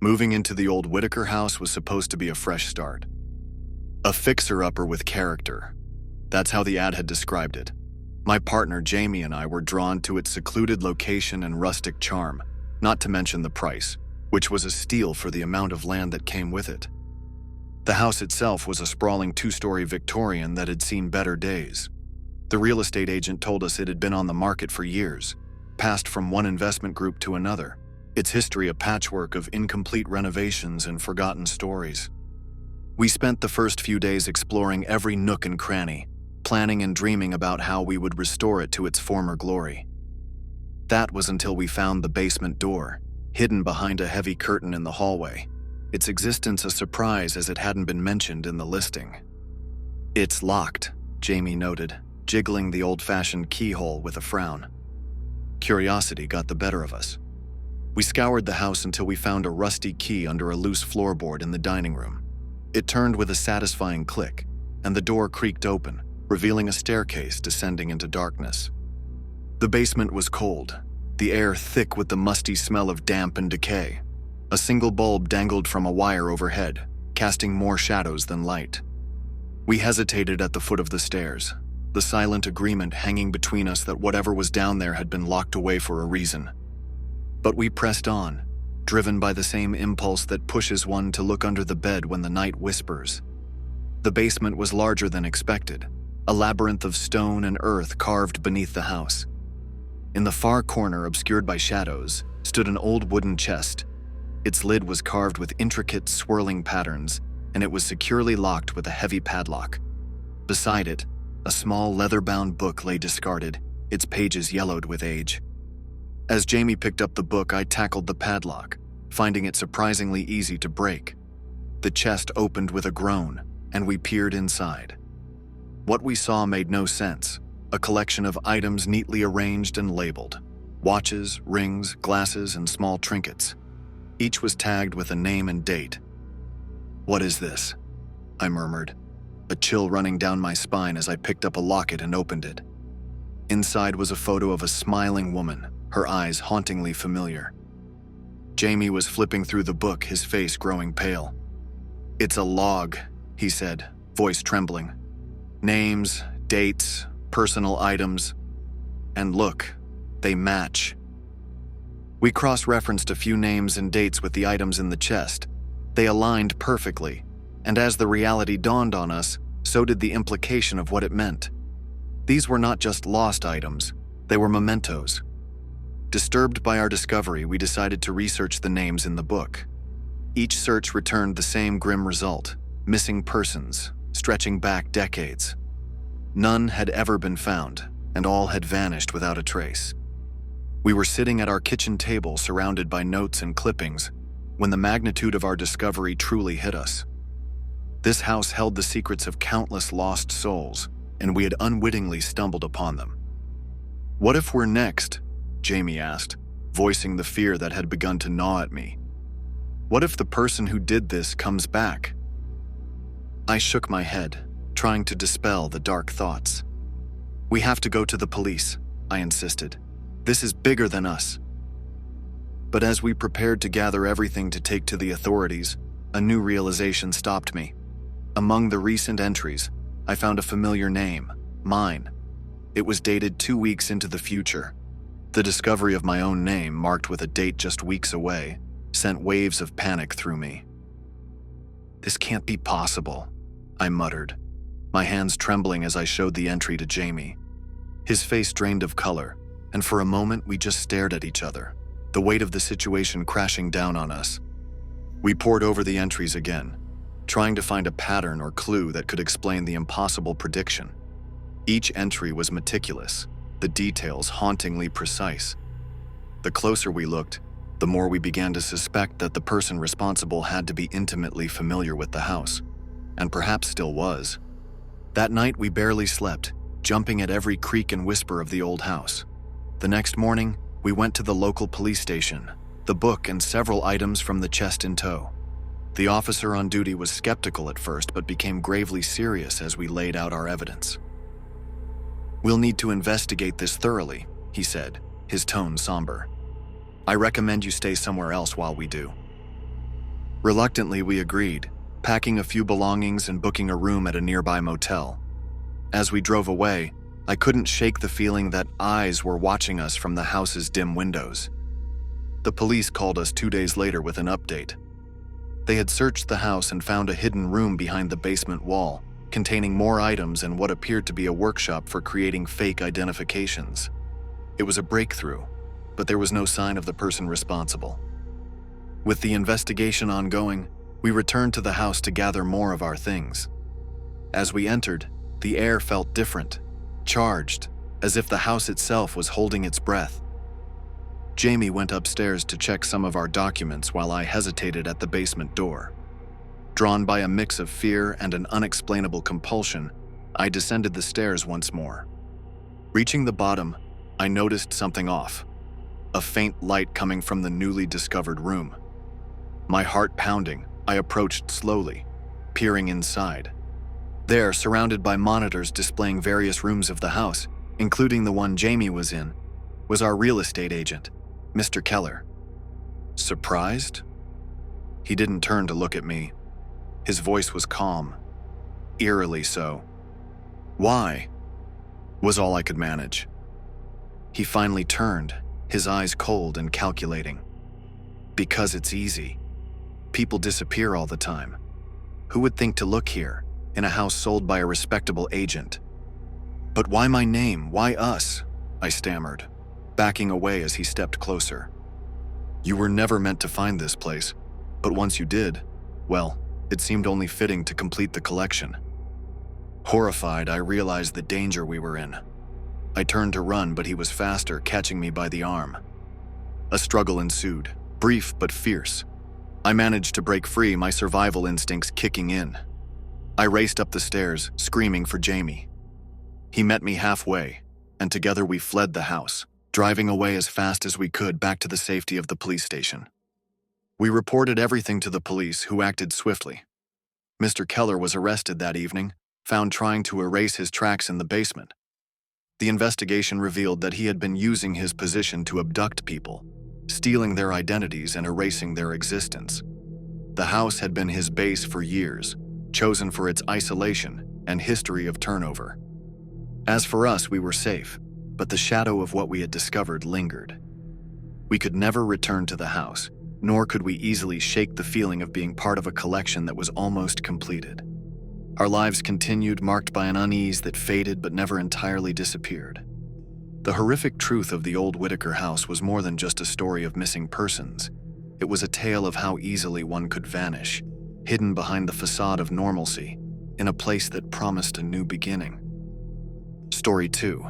Moving into the old Whitaker house was supposed to be a fresh start. A fixer-upper with character. That's how the ad had described it. My partner Jamie and I were drawn to its secluded location and rustic charm, not to mention the price, which was a steal for the amount of land that came with it. The house itself was a sprawling 2-story Victorian that had seen better days. The real estate agent told us it had been on the market for years, passed from one investment group to another, its history a patchwork of incomplete renovations and forgotten stories. We spent the first few days exploring every nook and cranny, planning and dreaming about how we would restore it to its former glory. That was until we found the basement door, hidden behind a heavy curtain in the hallway, its existence a surprise as it hadn't been mentioned in the listing. "It's locked," Jamie noted, jiggling the old-fashioned keyhole with a frown. Curiosity got the better of us. We scoured the house until we found a rusty key under a loose floorboard in the dining room. It turned with a satisfying click, and the door creaked open, revealing a staircase descending into darkness. The basement was cold, the air thick with the musty smell of damp and decay. A single bulb dangled from a wire overhead, casting more shadows than light. We hesitated at the foot of the stairs, the silent agreement hanging between us that whatever was down there had been locked away for a reason. But we pressed on, driven by the same impulse that pushes one to look under the bed when the night whispers. The basement was larger than expected, a labyrinth of stone and earth carved beneath the house. In the far corner, obscured by shadows, stood an old wooden chest. Its lid was carved with intricate, swirling patterns, and it was securely locked with a heavy padlock. Beside it, a small leather-bound book lay discarded, its pages yellowed with age. As Jamie picked up the book, I tackled the padlock, finding it surprisingly easy to break. The chest opened with a groan, and we peered inside. What we saw made no sense, a collection of items neatly arranged and labeled. Watches, rings, glasses, and small trinkets. Each was tagged with a name and date. "What is this?" I murmured, a chill running down my spine as I picked up a locket and opened it. Inside was a photo of a smiling woman, her eyes hauntingly familiar. Jamie was flipping through the book, his face growing pale. "It's a log," he said, voice trembling. "Names, dates, personal items. And look, they match." We cross-referenced a few names and dates with the items in the chest. They aligned perfectly, and as the reality dawned on us, so did the implication of what it meant. These were not just lost items, they were mementos. Disturbed by our discovery, we decided to research the names in the book. Each search returned the same grim result: missing persons, stretching back decades. None had ever been found, and all had vanished without a trace. We were sitting at our kitchen table surrounded by notes and clippings when the magnitude of our discovery truly hit us. This house held the secrets of countless lost souls, and we had unwittingly stumbled upon them. "What if we're next?" Jamie asked, voicing the fear that had begun to gnaw at me. "What if the person who did this comes back?" I shook my head, trying to dispel the dark thoughts. "We have to go to the police," I insisted. "This is bigger than us." But as we prepared to gather everything to take to the authorities, a new realization stopped me. Among the recent entries, I found a familiar name, mine. It was dated 2 weeks into the future. The discovery of my own name, marked with a date just weeks away, sent waves of panic through me. "This can't be possible," I muttered, my hands trembling as I showed the entry to Jamie. His face drained of color, and for a moment we just stared at each other, the weight of the situation crashing down on us. We pored over the entries again, trying to find a pattern or clue that could explain the impossible prediction. Each entry was meticulous, the details hauntingly precise. The closer we looked, the more we began to suspect that the person responsible had to be intimately familiar with the house, and perhaps still was. That night we barely slept, jumping at every creak and whisper of the old house. The next morning, we went to the local police station, the book and several items from the chest in tow. The officer on duty was skeptical at first, but became gravely serious as we laid out our evidence. "We'll need to investigate this thoroughly," he said, his tone somber. "I recommend you stay somewhere else while we do." Reluctantly, we agreed, packing a few belongings and booking a room at a nearby motel. As we drove away, I couldn't shake the feeling that eyes were watching us from the house's dim windows. The police called us 2 days later with an update. They had searched the house and found a hidden room behind the basement wall, containing more items and what appeared to be a workshop for creating fake identifications. It was a breakthrough, but there was no sign of the person responsible. With the investigation ongoing, we returned to the house to gather more of our things. As we entered, the air felt different, charged, as if the house itself was holding its breath. Jamie went upstairs to check some of our documents while I hesitated at the basement door. Drawn by a mix of fear and an unexplainable compulsion, I descended the stairs once more. Reaching the bottom, I noticed something off. A faint light coming from the newly discovered room. My heart pounding, I approached slowly, peering inside. There, surrounded by monitors displaying various rooms of the house, including the one Jamie was in, was our real estate agent, Mr. Keller. Surprised? He didn't turn to look at me. His voice was calm, eerily so. "Why?" was all I could manage. He finally turned, his eyes cold and calculating. "Because it's easy. People disappear all the time. Who would think to look here, in a house sold by a respectable agent?" "But why my name? Why us?" I stammered, backing away as he stepped closer. "You were never meant to find this place, but once you did, well, it seemed only fitting to complete the collection." Horrified, I realized the danger we were in. I turned to run, but he was faster, catching me by the arm. A struggle ensued, brief but fierce. I managed to break free, my survival instincts kicking in. I raced up the stairs, screaming for Jamie. He met me halfway, and together we fled the house, driving away as fast as we could back to the safety of the police station. We reported everything to the police, who acted swiftly. Mr. Keller was arrested that evening, found trying to erase his tracks in the basement. The investigation revealed that he had been using his position to abduct people, stealing their identities and erasing their existence. The house had been his base for years, chosen for its isolation and history of turnover. As for us, we were safe, but the shadow of what we had discovered lingered. We could never return to the house, nor could we easily shake the feeling of being part of a collection that was almost completed. Our lives continued, marked by an unease that faded but never entirely disappeared. The horrific truth of the old Whitaker house was more than just a story of missing persons. It was a tale of how easily one could vanish, hidden behind the facade of normalcy, in a place that promised a new beginning. Story 2.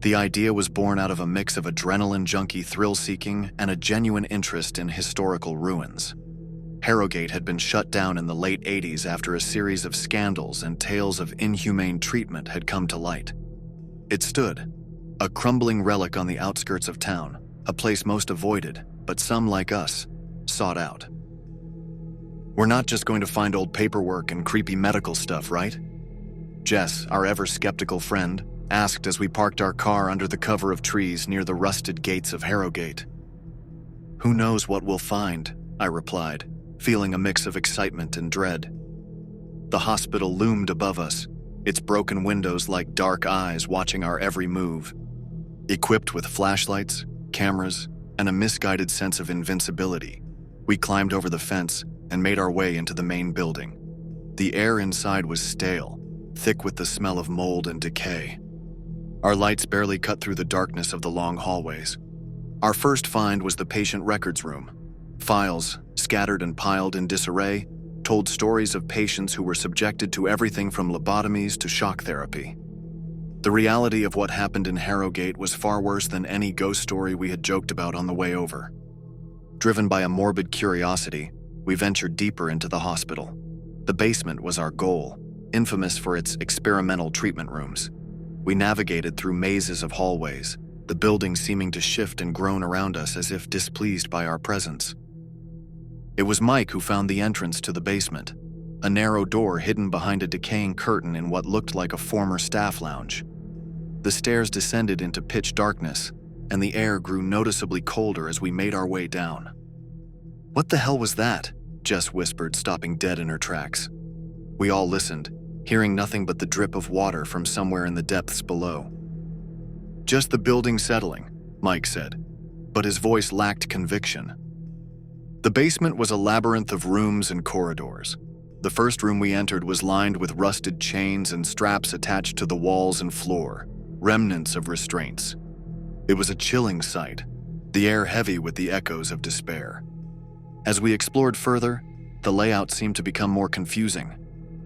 The idea was born out of a mix of adrenaline junkie thrill-seeking and a genuine interest in historical ruins. Harrogate had been shut down in the late 80s after a series of scandals and tales of inhumane treatment had come to light. It stood, a crumbling relic on the outskirts of town, a place most avoided, but some like us, sought out. "We're not just going to find old paperwork and creepy medical stuff, right?" Jess, our ever-skeptical friend, asked as we parked our car under the cover of trees near the rusted gates of Harrogate. "Who knows what we'll find," I replied, feeling a mix of excitement and dread. The hospital loomed above us, its broken windows like dark eyes watching our every move. Equipped with flashlights, cameras, and a misguided sense of invincibility, we climbed over the fence and made our way into the main building. The air inside was stale, thick with the smell of mold and decay. Our lights barely cut through the darkness of the long hallways. Our first find was the patient records room. Files, scattered and piled in disarray, told stories of patients who were subjected to everything from lobotomies to shock therapy. The reality of what happened in Harrogate was far worse than any ghost story we had joked about on the way over. Driven by a morbid curiosity, we ventured deeper into the hospital. The basement was our goal, infamous for its experimental treatment rooms. We navigated through mazes of hallways, the building seeming to shift and groan around us as if displeased by our presence. It was Mike who found the entrance to the basement, a narrow door hidden behind a decaying curtain in what looked like a former staff lounge. The stairs descended into pitch darkness, and the air grew noticeably colder as we made our way down. "What the hell was that?" Jess whispered, stopping dead in her tracks. We all listened, hearing nothing but the drip of water from somewhere in the depths below. Just the building settling, Mike said, but his voice lacked conviction. The basement was a labyrinth of rooms and corridors. The first room we entered was lined with rusted chains and straps attached to the walls and floor, remnants of restraints. It was a chilling sight, the air heavy with the echoes of despair. As we explored further, the layout seemed to become more confusing,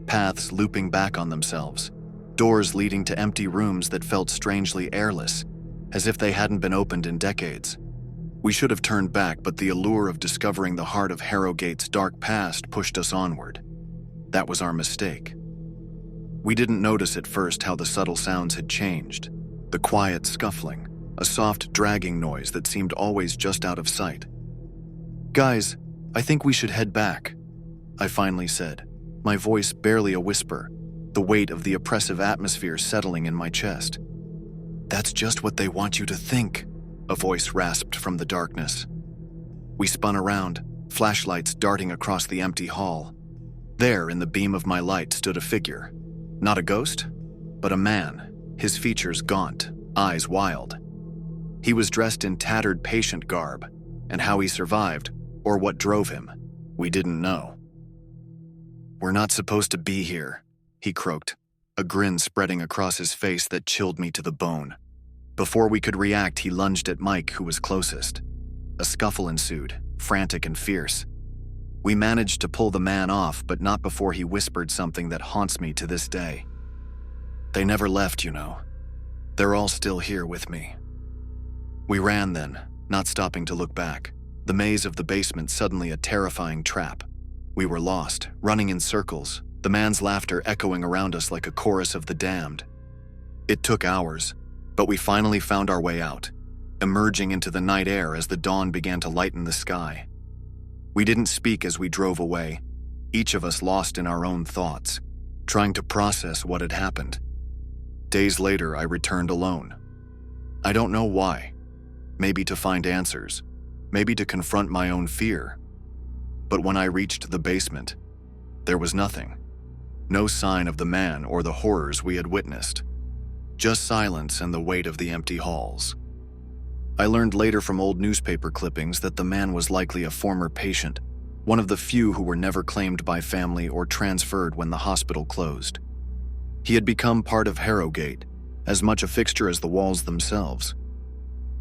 paths looping back on themselves, doors leading to empty rooms that felt strangely airless, as if they hadn't been opened in decades. We should have turned back, but the allure of discovering the heart of Harrowgate's dark past pushed us onward. That was our mistake. We didn't notice at first how the subtle sounds had changed. The quiet scuffling, a soft dragging noise that seemed always just out of sight. "Guys, I think we should head back," I finally said, my voice barely a whisper, the weight of the oppressive atmosphere settling in my chest. "That's just what they want you to think," a voice rasped from the darkness. We spun around, flashlights darting across the empty hall. There, in the beam of my light, stood a figure. Not a ghost, but a man, his features gaunt, eyes wild. He was dressed in tattered patient garb, and how he survived, or what drove him, we didn't know. "We're not supposed to be here," he croaked, a grin spreading across his face that chilled me to the bone. Before we could react, he lunged at Mike, who was closest. A scuffle ensued, frantic and fierce. We managed to pull the man off, but not before he whispered something that haunts me to this day. "They never left, you know. They're all still here with me." We ran then, not stopping to look back. The maze of the basement suddenly a terrifying trap. We were lost, running in circles, the man's laughter echoing around us like a chorus of the damned. It took hours, but we finally found our way out, emerging into the night air as the dawn began to lighten the sky. We didn't speak as we drove away, each of us lost in our own thoughts, trying to process what had happened. Days later, I returned alone. I don't know why. Maybe to find answers, maybe to confront my own fear. But when I reached the basement, there was nothing. No sign of the man or the horrors we had witnessed. Just silence and the weight of the empty halls. I learned later from old newspaper clippings that the man was likely a former patient, one of the few who were never claimed by family or transferred when the hospital closed. He had become part of Harrowgate, as much a fixture as the walls themselves.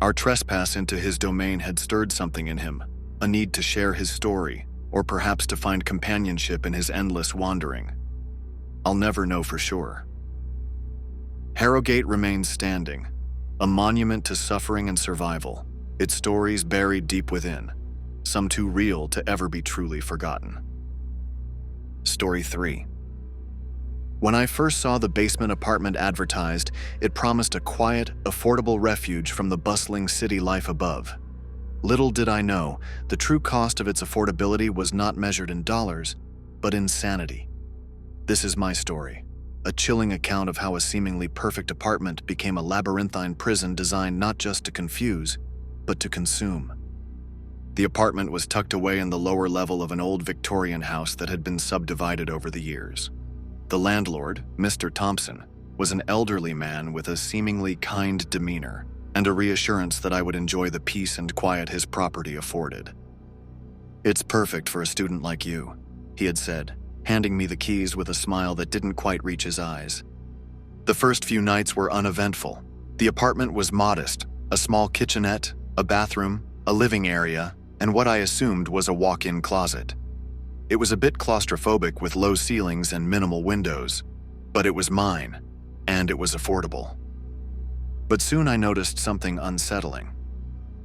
Our trespass into his domain had stirred something in him, a need to share his story, or perhaps to find companionship in his endless wandering. I'll never know for sure. Harrowgate remains standing, a monument to suffering and survival, its stories buried deep within, some too real to ever be truly forgotten. Story 3. When I first saw the basement apartment advertised, it promised a quiet, affordable refuge from the bustling city life above. Little did I know, the true cost of its affordability was not measured in dollars, but in sanity. This is my story, a chilling account of how a seemingly perfect apartment became a labyrinthine prison designed not just to confuse, but to consume. The apartment was tucked away in the lower level of an old Victorian house that had been subdivided over the years. The landlord, Mr. Thompson, was an elderly man with a seemingly kind demeanor and a reassurance that I would enjoy the peace and quiet his property afforded. "It's perfect for a student like you," he had said, handing me the keys with a smile that didn't quite reach his eyes. The first few nights were uneventful. The apartment was modest, a small kitchenette, a bathroom, a living area, and what I assumed was a walk-in closet. It was a bit claustrophobic with low ceilings and minimal windows, but it was mine, and it was affordable. But soon I noticed something unsettling.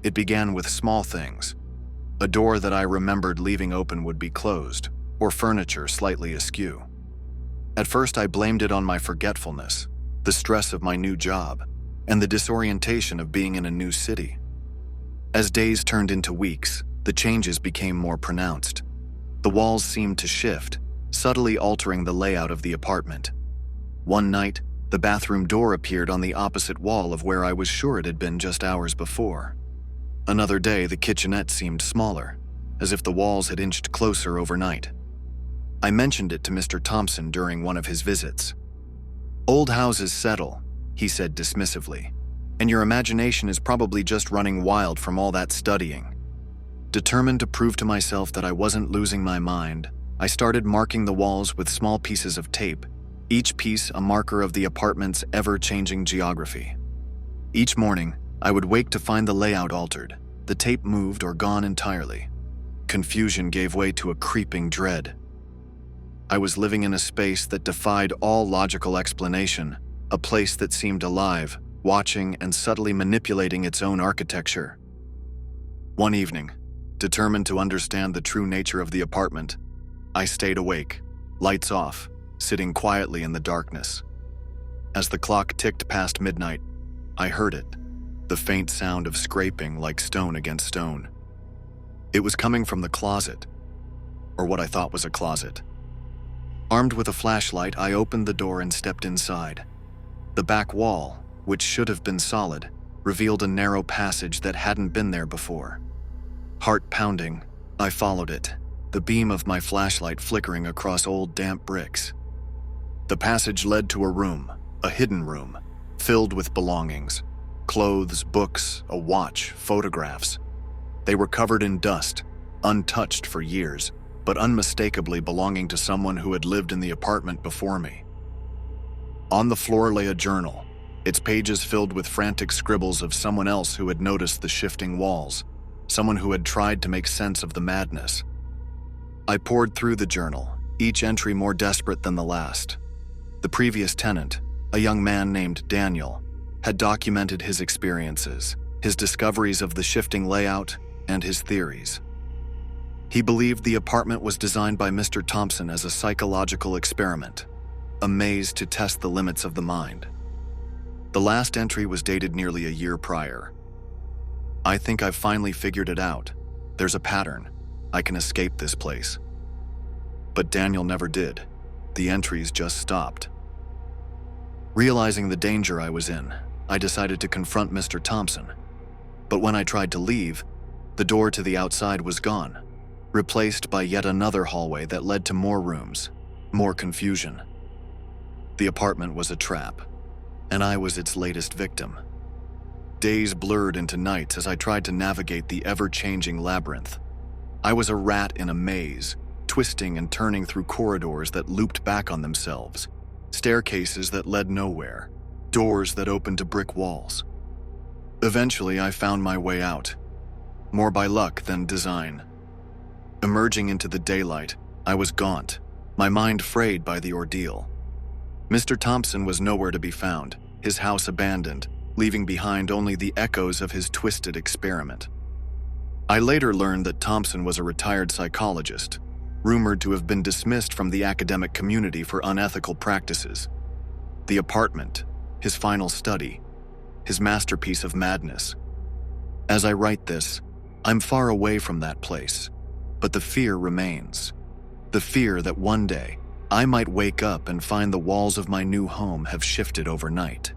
It began with small things. A door that I remembered leaving open would be closed, or furniture slightly askew. At first I blamed it on my forgetfulness, the stress of my new job, and the disorientation of being in a new city. As days turned into weeks, the changes became more pronounced. The walls seemed to shift, subtly altering the layout of the apartment. One night, the bathroom door appeared on the opposite wall of where I was sure it had been just hours before. Another day, the kitchenette seemed smaller, as if the walls had inched closer overnight. I mentioned it to Mr. Thompson during one of his visits. "Old houses settle," he said dismissively, "and your imagination is probably just running wild from all that studying." Determined to prove to myself that I wasn't losing my mind, I started marking the walls with small pieces of tape, each piece a marker of the apartment's ever-changing geography. Each morning, I would wake to find the layout altered, the tape moved or gone entirely. Confusion gave way to a creeping dread. I was living in a space that defied all logical explanation, a place that seemed alive, watching and subtly manipulating its own architecture. One evening, determined to understand the true nature of the apartment, I stayed awake, lights off, sitting quietly in the darkness. As the clock ticked past midnight, I heard it, the faint sound of scraping like stone against stone. It was coming from the closet, or what I thought was a closet. Armed with a flashlight, I opened the door and stepped inside. The back wall, which should have been solid, revealed a narrow passage that hadn't been there before. Heart pounding, I followed it, the beam of my flashlight flickering across old damp bricks. The passage led to a room, a hidden room, filled with belongings. Clothes, books, a watch, photographs. They were covered in dust, untouched for years, but unmistakably belonging to someone who had lived in the apartment before me. On the floor lay a journal, its pages filled with frantic scribbles of someone else who had noticed the shifting walls, someone who had tried to make sense of the madness. I pored through the journal, each entry more desperate than the last. The previous tenant, a young man named Daniel, had documented his experiences, his discoveries of the shifting layout, and his theories. He believed the apartment was designed by Mr. Thompson as a psychological experiment, a maze to test the limits of the mind. The last entry was dated nearly a year prior. "I think I've finally figured it out. There's a pattern. I can escape this place." But Daniel never did. The entries just stopped. Realizing the danger I was in, I decided to confront Mr. Thompson. But when I tried to leave, the door to the outside was gone, replaced by yet another hallway that led to more rooms, more confusion. The apartment was a trap, and I was its latest victim. Days blurred into nights as I tried to navigate the ever-changing labyrinth. I was a rat in a maze, twisting and turning through corridors that looped back on themselves, staircases that led nowhere, doors that opened to brick walls. Eventually, I found my way out, more by luck than design. Emerging into the daylight, I was gaunt, my mind frayed by the ordeal. Mr. Thompson was nowhere to be found, his house abandoned, leaving behind only the echoes of his twisted experiment. I later learned that Thompson was a retired psychologist, rumored to have been dismissed from the academic community for unethical practices. The apartment, his final study, his masterpiece of madness. As I write this, I'm far away from that place, but the fear remains. The fear that one day, I might wake up and find the walls of my new home have shifted overnight.